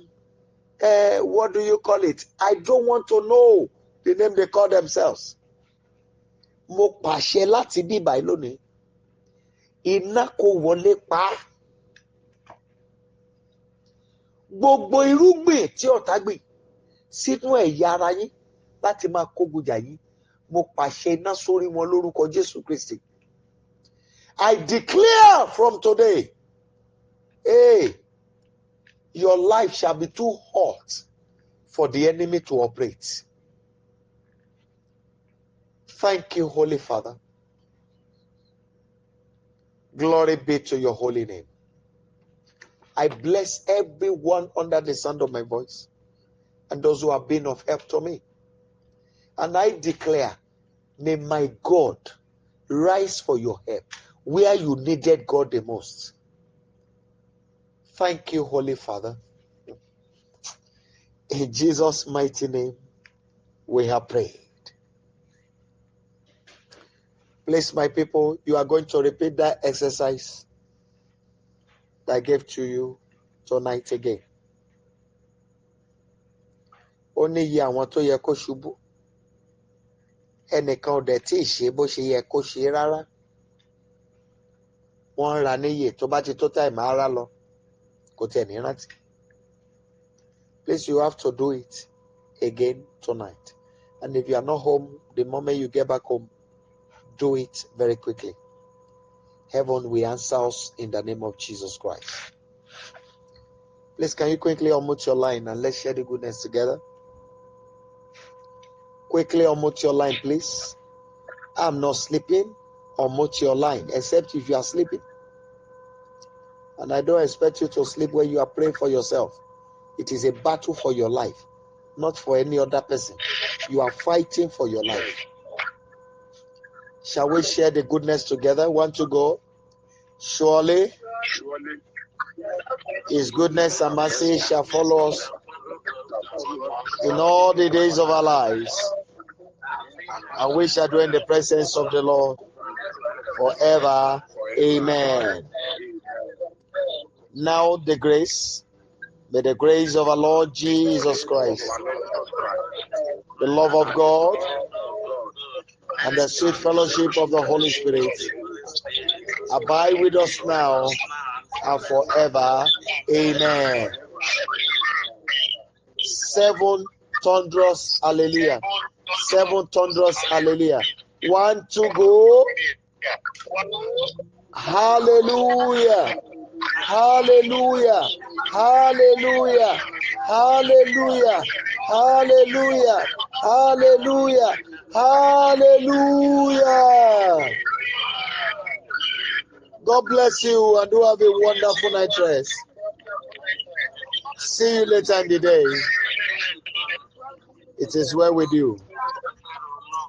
what do you call it? I don't want to know the name they call themselves. Mo pàṣẹ láti bí báyìí lónìí. Iná kò wọlé pa. Gbogbo irúgbìn tí ọ̀tá gbìn sínú ẹ̀yà ara yín láti máa kógun jà yín. Mo pàṣẹ iná sórí wọn lórúkọ Jésù Kristi. I declare from today, hey, your life shall be too hot for the enemy to operate. Thank you, Holy Father. Glory be to your holy name. I bless everyone under the sound of my voice and those who have been of help to me. And I declare, may my God rise for your help where you needed God the most. Thank you, Holy Father. In Jesus' mighty name, we have prayed. Please, my people, you are going to repeat that exercise that I gave to you tonight again. Only ye àwọn tó yẹ kó ṣubú. Ẹnìkan ò dẹ̀ tí ì ṣe bó ṣe yẹ kó ṣe rárá. Wọ́n ń ra níyè tó bá ti tó táìmù ara lọ. Kò tiẹ̀ ní rántí. Please, you have to do it again tonight. And if you are not home, the moment you get back home, do it very quickly. Heaven will answer us in the name of Jesus Christ. Please, can you quickly unmute your line and let's share the goodness together? Quickly unmute your line, please. I'm not sleeping. Unmute your line, except if you are sleeping. And I don't expect you to sleep when you are praying for yourself. It is a battle for your life, not for any other person. You are fighting for your life. Shall we share the goodness together? Want to go? Surely, His goodness and mercy shall follow us in all the days of our lives, and we shall dwell in the presence of the Lord forever. Amen. Now the grace, may the grace of our Lord Jesus Christ, the love of God, and the sweet fellowship of the Holy Spirit abide with us now and forever. Amen. 7 thunderous hallelujah. 7 thunderous hallelujah. 1, 2, go. Hallelujah. Hallelujah. Hallelujah. Hallelujah. Hallelujah. Hallelujah. Hallelujah. God bless you and do have a wonderful night rest. See you later in the day. It is well with you.